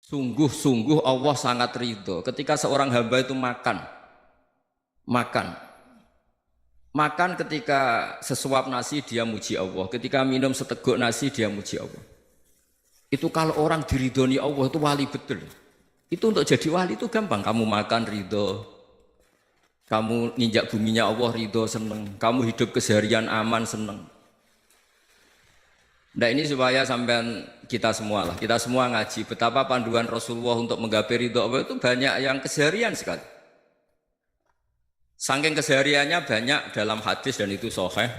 Sungguh-sungguh Allah sangat ridho ketika seorang hamba itu makan, makan ketika sesuap nasi dia muji Allah, ketika minum seteguk nasi dia muji Allah. Itu kalau orang diridhoni Allah itu wali betul. Itu untuk jadi wali itu gampang. Kamu makan ridho, kamu nginjak buminya Allah ridho seneng, kamu hidup keseharian aman seneng. Nah ini supaya sampean kita semua ngaji betapa panduan Rasulullah untuk menggapai ridho Allah itu banyak yang keseharian sekali. Saking kesehariannya banyak dalam hadis dan itu sahih.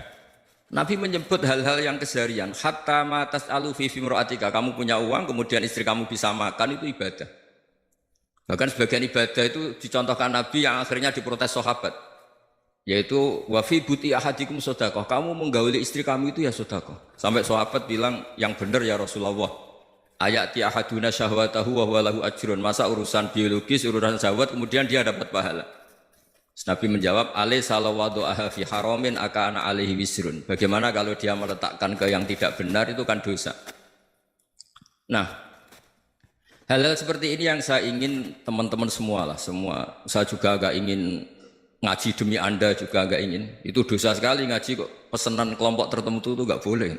Nabi menyebut hal-hal yang keseharian. Hatta ma tas'alu fi fimra'atika. Kamu punya uang kemudian istri kamu bisa makan itu ibadah. Bahkan sebagian ibadah itu dicontohkan Nabi yang akhirnya diprotes sahabat. Yaitu wa fi buti ahadikum sedekah. Kamu menggauli istri kamu itu ya sedekah. Sampai sahabat bilang yang benar ya Rasulullah. Ayati ahaduna syahwatahu wa huwa lahu ajrun. Masa urusan biologis, urusan syahwat kemudian dia dapat pahala. Nabi menjawab, alaysa lawadu'aha fi haramin akana alaihi wisrun. Bagaimana kalau dia meletakkan ke yang tidak benar itu kan dosa. Nah, hal-hal seperti ini yang saya ingin teman-teman semua. Saya juga agak ingin ngaji demi Anda juga agak ingin. Itu dosa sekali ngaji kok pesanan kelompok tertentu itu enggak boleh.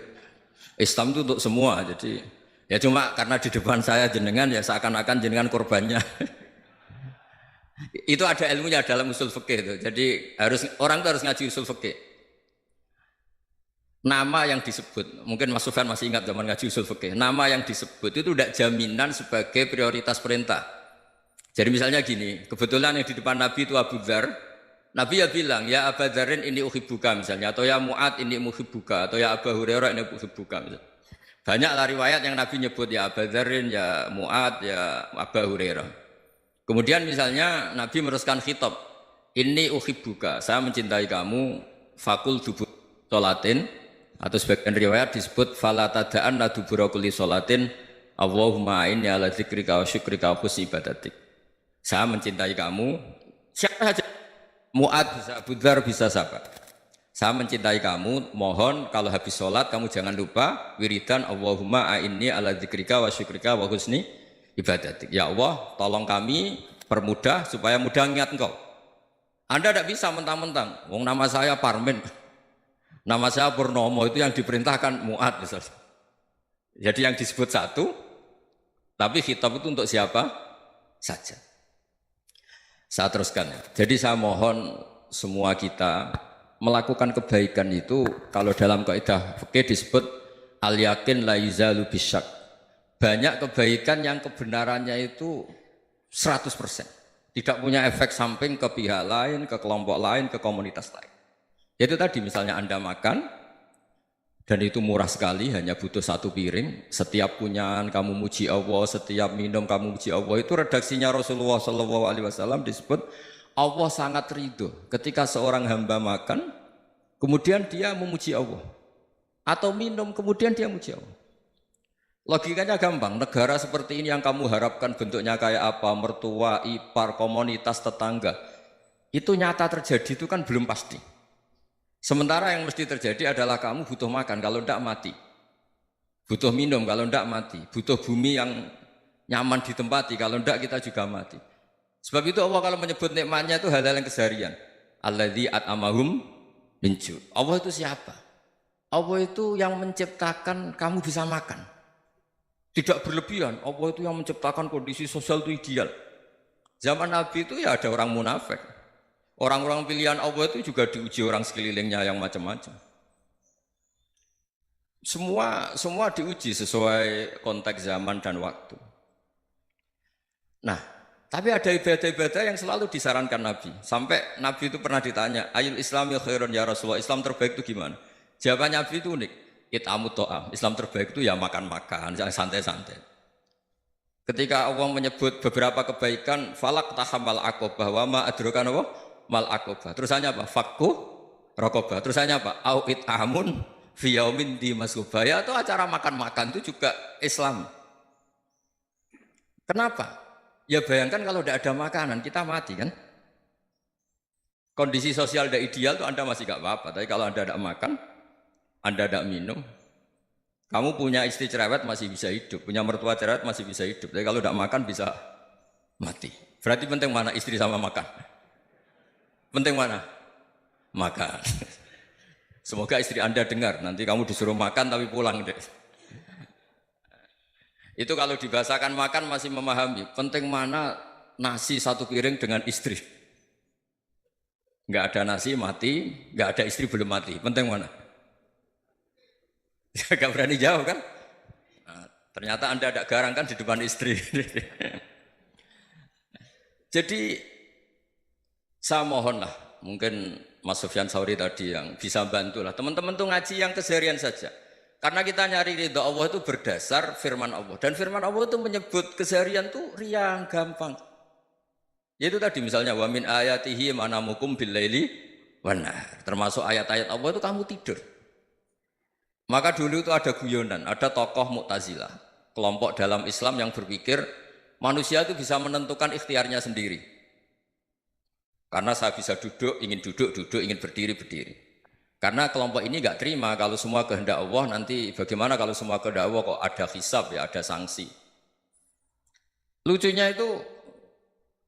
Islam itu untuk semua. Jadi ya cuma karena di depan saya jenengan ya seakan-akan jenengan korbannya. Itu ada ilmunya dalam usul fikih itu. Jadi orang itu harus ngaji usul fikih. Nama yang disebut, mungkin Mas Sufyan masih ingat zaman ngaji usul fikih. Nama yang disebut itu tidak jaminan sebagai prioritas perintah. Jadi misalnya gini, kebetulan yang di depan Nabi itu Abu Dzar. Nabi ya bilang, ya Abu Dzarin ini uhibbuka misalnya, atau ya Mu'ad ini muhibbuka, atau ya Abu Hurairah ini uhibbuka misalnya. Banyaklah riwayat yang Nabi nyebut ya Abu Dzarin, ya Mu'ad, ya Abu Hurairah. Kemudian misalnya Nabi meneruskan khitab, ini uhibbuka, saya mencintai kamu, fakul dubur sholatin, atau sebagian riwayat disebut fala tada'an la dubura kulli sholatin, Allahumma inni ala dzikrika wa syukrika wa husni ibadatik. Saya mencintai kamu, siapa saja. Mu'ad bisa, Abu Dzar bisa siapa? Saya mencintai kamu, mohon kalau habis sholat kamu jangan lupa wiridan Allahumma a'inni ala dzikrika wa syukrika wa husni ibadatik. Ya Allah, tolong kami permudah supaya mudah ingat engkau. Anda tidak bisa mentang-mentang, wong nama saya Parmin, nama saya Purnomo, itu yang diperintahkan Mu'ad misalnya. Jadi yang disebut satu, tapi khitab itu untuk siapa saja. Saya teruskan. Jadi saya mohon semua kita melakukan kebaikan itu kalau dalam kaidah fikih disebut al yakin la yuzalu bisyak. Banyak kebaikan yang kebenarannya itu 100%. Tidak punya efek samping ke pihak lain, ke kelompok lain, ke komunitas lain. Itu tadi misalnya Anda makan dan itu murah sekali, hanya butuh satu piring. Setiap punyaan kamu muji Allah, setiap minum kamu muji Allah. Itu redaksinya Rasulullah SAW disebut Allah sangat ridho ketika seorang hamba makan, kemudian dia memuji Allah. Atau minum, kemudian dia muji Allah. Logikanya gampang, negara seperti ini yang kamu harapkan bentuknya kayak apa, mertua, ipar, komunitas, tetangga. Itu nyata terjadi itu kan belum pasti. Sementara yang mesti terjadi adalah kamu butuh makan, kalau tidak mati. Butuh minum, kalau tidak mati. Butuh bumi yang nyaman ditempati, kalau tidak kita juga mati. Sebab itu Allah kalau menyebut nikmatnya itu hal-hal yang keseharian. Alladzi at'amahum min ju'. Allah itu siapa? Allah itu yang menciptakan kamu bisa makan. Tidak berlebihan, Allah itu yang menciptakan kondisi sosial itu ideal. Zaman Nabi itu ya ada orang munafik. Orang-orang pilihan Allah itu juga diuji orang sekelilingnya yang macam-macam. Semua diuji sesuai konteks zaman dan waktu. Nah, tapi ada ibadah-ibadah yang selalu disarankan Nabi. Sampai Nabi itu pernah ditanya, ayul islami khairun ya Rasulullah, Islam terbaik itu gimana? Jawaban Nabi itu unik. It'amut to'am, Islam terbaik itu ya makan-makan, yang santai-santai. Ketika Allah menyebut beberapa kebaikan, falak tahamal aqobah, wa ma adrokan Allah, mal aqobah. Terusannya apa? Fakku rokobah. Terusannya apa? Au it'amun fi yaumin di masgubah. Ya itu acara makan-makan itu juga Islam. Kenapa? Ya bayangkan kalau tidak ada makanan, kita mati kan? Kondisi sosial tidak ideal itu Anda masih gak apa-apa. Tapi kalau Anda tidak makan, Anda tidak minum, Kamu punya istri cerewet masih bisa hidup, punya mertua cerewet masih bisa hidup. Tapi kalau tidak makan bisa mati. Berarti penting mana istri sama makan? Penting mana? Makan. Semoga istri Anda dengar, nanti kamu disuruh makan tapi pulang deh. Itu kalau dibahasakan makan masih memahami. Penting mana nasi satu piring dengan istri. Nggak ada nasi mati, nggak ada istri belum mati. Penting mana? Gak berani jawab kan? Nah, ternyata Anda ada garang kan di depan istri. Jadi saya mohonlah, mungkin Mas Sufyan Sauri tadi yang bisa bantulah. Teman-teman tuh ngaji yang keseharian saja. Karena kita nyari ridha Allah itu berdasar firman Allah. Dan firman Allah itu menyebut keseharian tuh riang, gampang. Yaitu tadi misalnya wa min ayatihi manamukum bil laili wan nahar. Termasuk ayat-ayat Allah itu kamu tidur. Maka dulu itu ada guyonan, ada tokoh Mu'tazilah, kelompok dalam Islam yang berpikir manusia itu bisa menentukan ikhtiarnya sendiri. Karena saya bisa duduk, ingin berdiri, berdiri. Karena kelompok ini nggak terima kalau semua kehendak Allah, nanti bagaimana kalau semua kehendak Allah kok ada hisab ya, ada sanksi. Lucunya itu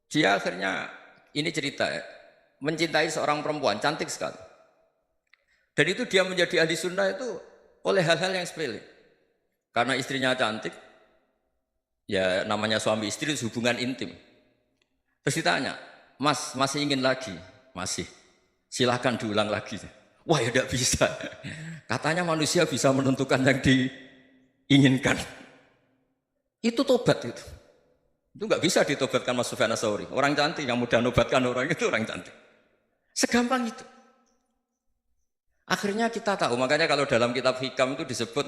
dia akhirnya, ini cerita ya, mencintai seorang perempuan, cantik sekali. Dan itu dia menjadi ahli sunnah itu oleh hal-hal yang sepele. Karena istrinya cantik, ya namanya suami istri hubungan intim. Terus ditanya, Mas, masih ingin lagi? Masih. Silahkan diulang lagi. Wah ya tidak bisa. Katanya manusia bisa menentukan yang diinginkan. Itu tobat itu. Itu nggak bisa ditobatkan Mas Sufyan Ats-Tsauri. Orang cantik yang mudah nobatkan orang itu orang cantik. Segampang itu. Akhirnya kita tahu, makanya kalau dalam kitab Hikam itu disebut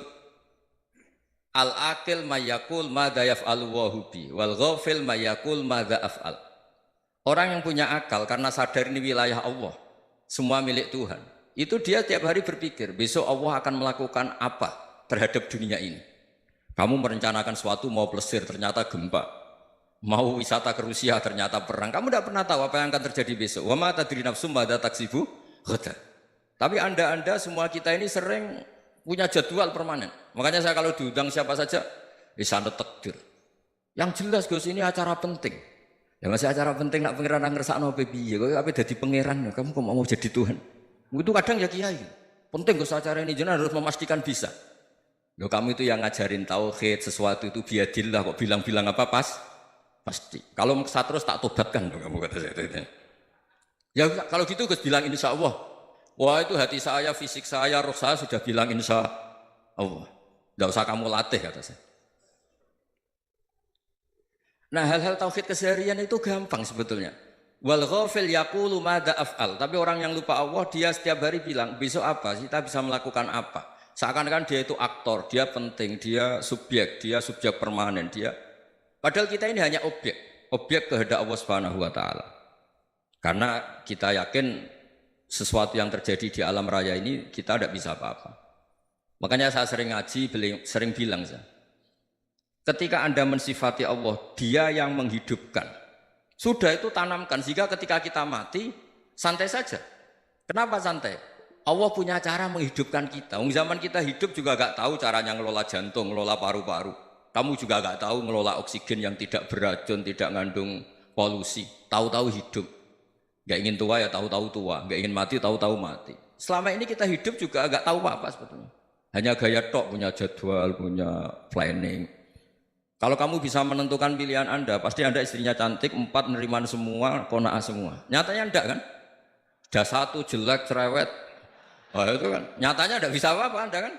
al-aqil mayyakul madza yaf'alu wa hubi wal ghafil mayyakul madza af'al. Orang yang punya akal karena sadar ini wilayah Allah, semua milik Tuhan. Itu dia tiap hari berpikir, besok Allah akan melakukan apa terhadap dunia ini. Kamu merencanakan suatu mau plesir, ternyata gempa. Mau wisata ke Rusia, ternyata perang. Kamu tidak pernah tahu apa yang akan terjadi besok. Wa ma tadri nafsum madza taksibu ghadan. Tapi anda semua kita ini sering punya jadwal permanen. Makanya saya kalau diundang siapa saja, sanad takdir. Yang jelas Gus ini acara penting. Ya masih acara penting nak pangeran ngersakno piye? Kok ape dadi pangeran? Kamu kok mau jadi Tuhan? Itu kadang ya kiai. Penting Gus acara ini jenengan harus memastikan bisa. Loh kamu itu yang ngajarin tauhid, sesuatu itu biadillah kok bilang-bilang apa pasti. Kalau saya terus tak tobatkan loh kamu kata saya. Ya kalau gitu Gus bilang insya Allah. Wah itu hati saya, fisik saya, roh saya sudah bilang insya Allah. Tidak usah kamu latih kata saya. Nah hal-hal tauhid keseharian itu gampang sebetulnya. Wal ghafil yaqulu madza af'al. Tapi orang yang lupa Allah dia setiap hari bilang besok apa? Kita bisa melakukan apa? Seakan-akan dia itu aktor, dia penting, dia subjek permanen, dia. Padahal kita ini hanya objek kehendak Allah Subhanahu wa taala. Karena kita yakin sesuatu yang terjadi di alam raya ini kita tidak bisa apa-apa. Makanya saya sering ngaji, sering bilang saya, ketika Anda mensifati Allah, Dia yang menghidupkan. Sudah itu tanamkan sehingga ketika kita mati santai saja. Kenapa santai? Allah punya cara menghidupkan kita. Zaman kita hidup juga gak tahu caranya ngelola jantung, ngelola paru-paru. Kamu juga gak tahu ngelola oksigen yang tidak beracun, tidak mengandung polusi. Tahu-tahu hidup. Gak ingin tua ya tahu-tahu tua, gak ingin mati tahu-tahu mati. Selama ini kita hidup juga gak tahu apa-apa sebetulnya. Hanya gaya tok, punya jadwal, punya planning. Kalau kamu bisa menentukan pilihan Anda, pasti Anda istrinya cantik, 4 neriman semua, kona'ah semua. Nyatanya enggak kan? Ada 1 jelek, cerewet. Oh itu kan, nyatanya enggak bisa apa-apa Anda kan?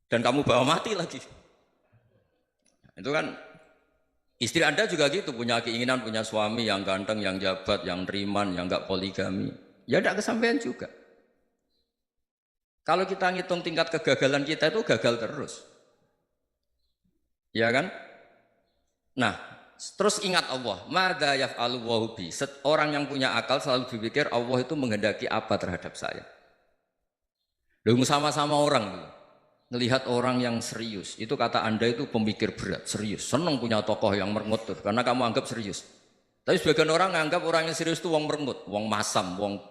Dan kamu bawa mati lagi. Itu kan istri Anda juga gitu, punya keinginan, punya suami yang ganteng, yang jabat, yang neriman, yang enggak poligami. Ya enggak kesampaian juga. Kalau kita ngitung tingkat kegagalan kita itu gagal terus. Ya kan? Nah, terus ingat Allah. Madza yaf'alu wa bi. Orang yang punya akal selalu berpikir Allah itu menghendaki apa terhadap saya. Lalu sama-sama orang melihat orang yang serius. Itu kata Anda itu pemikir berat, serius. Senang punya tokoh yang merengut tuh, karena kamu anggap serius. Tapi sebagian orang menganggap orang yang serius itu wong merengut, wong masam, wong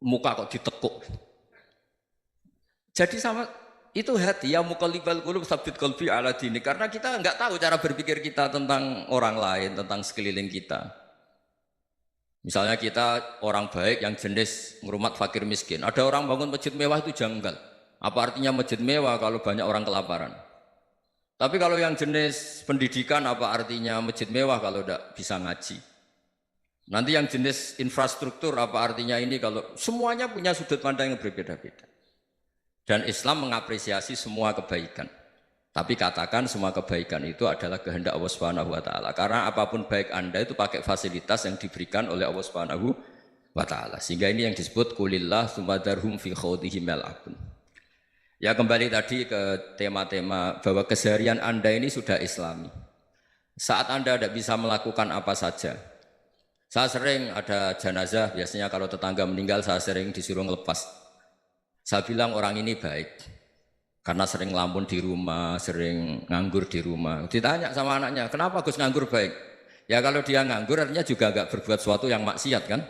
muka kok ditekuk. Jadi sama Itu hati, ya muqallibal qulub tsabbit qalbi ala dini. Karena kita nggak tahu cara berpikir kita tentang orang lain, tentang sekeliling kita. Misalnya kita orang baik yang jenis ngrumat fakir miskin. Ada orang bangun masjid mewah itu janggal. Apa artinya masjid mewah kalau banyak orang kelaparan? Tapi kalau yang jenis pendidikan apa artinya masjid mewah kalau tidak bisa ngaji? Nanti yang jenis infrastruktur apa artinya ini kalau semuanya punya sudut pandang yang berbeda-beda. Dan Islam mengapresiasi semua kebaikan. Tapi katakan semua kebaikan itu adalah kehendak Allah Subhanahu wa taala. Karena apapun baik Anda itu pakai fasilitas yang diberikan oleh Allah Subhanahu wa taala. Sehingga ini yang disebut qulillah sumadarhum fi khawdihim yal'abun. Ya kembali tadi ke tema-tema bahwa keseharian Anda ini sudah Islami. Saat Anda tidak bisa melakukan apa saja. Saya sering ada jenazah, biasanya kalau tetangga meninggal saya sering disuruh ngelepas. Saya bilang orang ini baik karena sering ngelamun di rumah, sering nganggur di rumah. Ditanya sama anaknya, kenapa Gus nganggur baik? Ya kalau dia nganggur artinya juga agak berbuat sesuatu yang maksiat kan?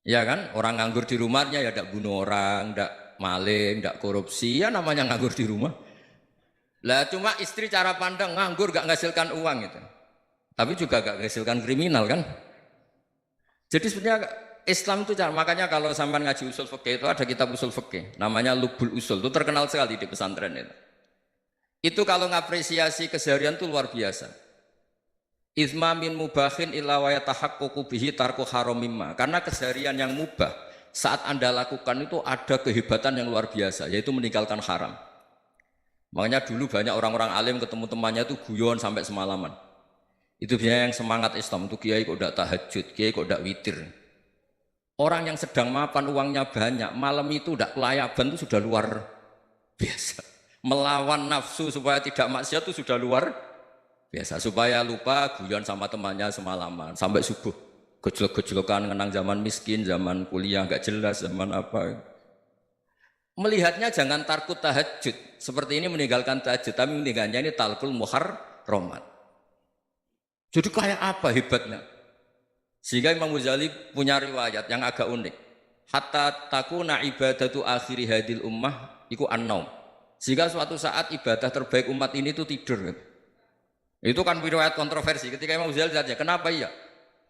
Ya kan? Orang nganggur di rumahnya ya tidak bunuh orang, tidak maling, tidak korupsi, ya namanya nganggur di rumah. Lah cuma istri cara pandang nganggur gak menghasilkan uang itu. Tapi juga gak menghasilkan kriminal kan? Jadi sebenarnya Islam itu makanya kalau sampai ngaji usul fikih itu ada kitab usul fikih namanya Lubul Usul, itu terkenal sekali di pesantren itu. Itu kalau ngapresiasi keseharian itu luar biasa. Izma min mubahin illa wa yatahaqqaqu bihi tarku haramimma. Karena keseharian yang mubah saat Anda lakukan itu ada kehebatan yang luar biasa, yaitu meninggalkan haram. Makanya dulu banyak orang-orang alim ketemu temannya itu guyon sampai semalaman. Itu biasanya yang semangat Islam itu kiai kok tidak tahajud, kiai kok tidak witir. Orang yang sedang mapan uangnya banyak, malam itu tidak kelayaban itu sudah luar biasa. Melawan nafsu supaya tidak maksiat itu sudah luar biasa. Supaya lupa guyon sama temannya semalaman sampai subuh. Gejolak-gejolokan ngenang zaman miskin, zaman kuliah nggak jelas, zaman apa. Melihatnya jangan takut tahajud. Seperti ini meninggalkan tahajud, tapi meninggalnya ini talqul muharramat. Jadi kayak apa hebatnya? Sehingga Imam Ghazali punya riwayat yang agak unik. Hatta takuna ibadatu akhiri hadil ummah iku an-naum. Sehingga suatu saat ibadah terbaik umat ini itu tidur. Itu kan riwayat kontroversi. Ketika Imam Ghazali tanya, kenapa iya?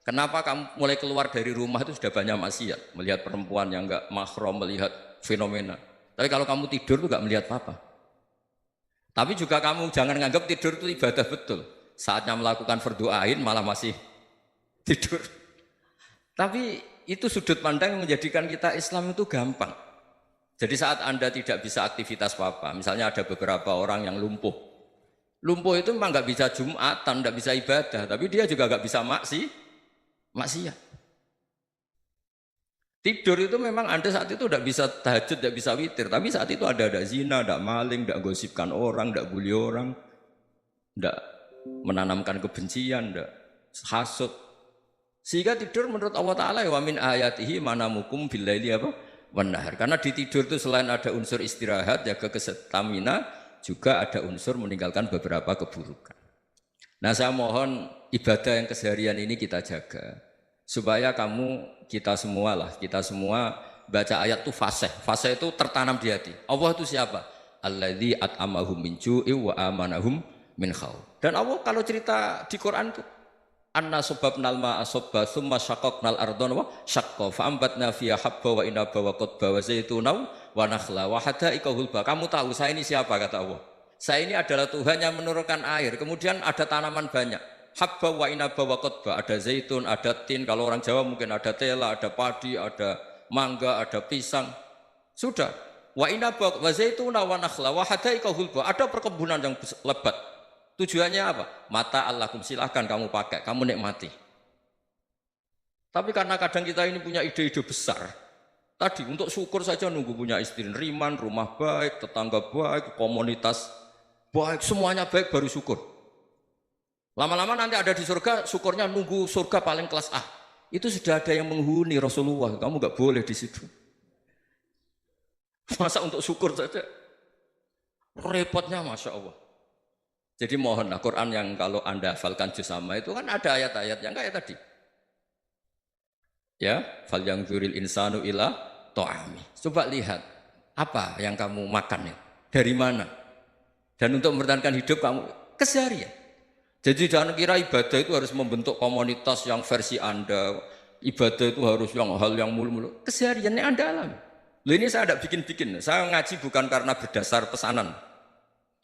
Kenapa kamu mulai keluar dari rumah itu sudah banyak maksiat? Melihat perempuan yang enggak mahram, melihat fenomena. Tapi kalau kamu tidur itu enggak melihat apa-apa. Tapi juga kamu jangan menganggap tidur itu ibadah betul. Saatnya melakukan fardhu ain malah masih tidur. Tapi itu sudut pandang yang menjadikan kita Islam itu gampang. Jadi saat Anda tidak bisa aktivitas apa-apa, misalnya ada beberapa orang yang lumpuh. Lumpuh itu memang nggak bisa Jumatan, nggak bisa ibadah, tapi dia juga nggak bisa maksiat. Tidur itu memang Anda saat itu tidak bisa tahajud, tidak bisa witir, tapi saat itu ada zina, ada maling, tidak gosipkan orang, tidak bully orang, tidak menanamkan kebencian, tidak hasud. Sehingga tidur menurut Allah Ta'ala wa min ayatihi manamukum billaili apa? Wan-nahar. Karena di tidur itu selain ada unsur istirahat, jaga kestamina, juga ada unsur meninggalkan beberapa keburukan. Nah saya mohon ibadah yang keseharian ini kita jaga. Supaya kita semua baca ayat itu fasih. Fasih itu tertanam di hati. Allah itu siapa? Alladzi at'amahum min ju'i wa amanahum min khauf. Dan Allah kalau cerita di Quran itu anna subabnal ma'a subba summa syaqaqnal ardon wa syaqqa fa'ambatna fiha habba wa inaba wa qadba wa zaituna wa nakhla wa hadaika hulba. Kamu tahu saya ini siapa kata Allah? Saya ini adalah Tuhan yang menurunkan air, kemudian ada tanaman banyak. Habba wa inaba wa qadba, ada zaitun, ada tin, kalau orang Jawa mungkin ada tela, ada padi, ada mangga, ada pisang. Sudah. Wa inaba wa zaituna wa nakhla wa hadaika hulba. Ada perkebunan yang lebat. Tujuannya apa? Mata Allahkum, silahkan kamu pakai, kamu nikmati. Tapi karena kadang kita ini punya ide-ide besar. Tadi untuk syukur saja nunggu punya istri riman, rumah baik, tetangga baik, komunitas baik, semuanya baik baru syukur. Lama-lama nanti ada di surga, syukurnya nunggu surga paling kelas A. Itu sudah ada yang menghuni Rasulullah, kamu nggak boleh di situ. Masa untuk syukur saja? Repotnya Masya Allah. Jadi mohonlah Quran yang kalau Anda hafalkan juz sama itu kan ada ayat-ayat yang kayak tadi. Ya, fal yang dzuril insanu ila ta'ami. Coba lihat Apa yang kamu makan ya? Dari mana? Dan untuk mempertahankan hidup kamu keseharian. Jadi jangan kira ibadah itu harus membentuk komunitas yang versi Anda. Ibadah itu harus yang hal yang mulu-mulu. Kesehariannya Anda alami. Loh ini saya tidak bikin-bikin. Saya ngaji bukan karena berdasar pesanan.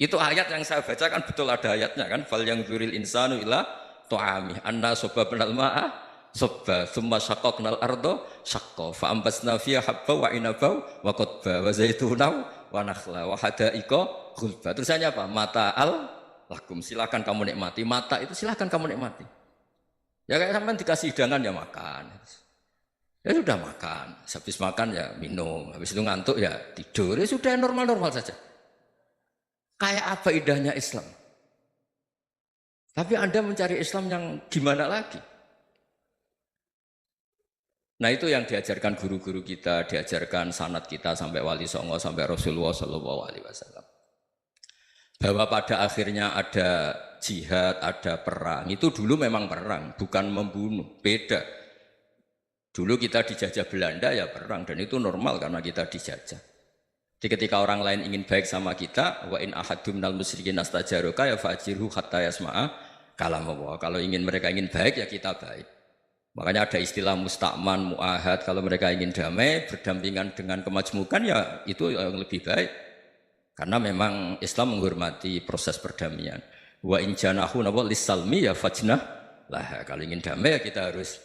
Itu ayat yang saya bacakan betul ada ayatnya kan. Fal yang dzuril insanu ila tu'ami anna sobabnal ma'a sobba thumma syaqaqnal ardo syaqqa fa ambasna fiha habba wa inaba wa qadba wa zaituna wa nakhla wa hadaika ghulba. Terusannya apa? Mata'al lakum, silakan kamu nikmati. Mata itu silakan kamu nikmati. Ya kayak sampean dikasih hidangan ya makan. Ya sudah makan, habis makan ya minum, habis itu ngantuk ya tidur. Ya sudah normal-normal saja. Kayak apa indahnya Islam? Tapi Anda mencari Islam yang gimana lagi? Nah itu yang diajarkan guru-guru kita, diajarkan sanad kita sampai Wali Songo, sampai Rasulullah SAW. Bahwa pada akhirnya ada jihad, ada perang. Itu dulu memang perang, bukan membunuh, beda. Dulu kita dijajah Belanda ya perang, dan itu normal karena kita dijajah. Jadi ketika orang lain ingin baik sama kita, wa in ahadum minal musyrikin astajaruka ya fa'jirhu hatta yasma'a kalam Allah. Kalau mereka ingin baik ya kita baik. Makanya ada istilah musta'man, mu'ahad. Kalau mereka ingin damai, berdampingan dengan kemajmukan ya itu yang lebih baik. Karena memang Islam menghormati proses perdamaian. Wa in janahu lis-salmi ya fajnah lah. Kalau ingin damai ya kita harus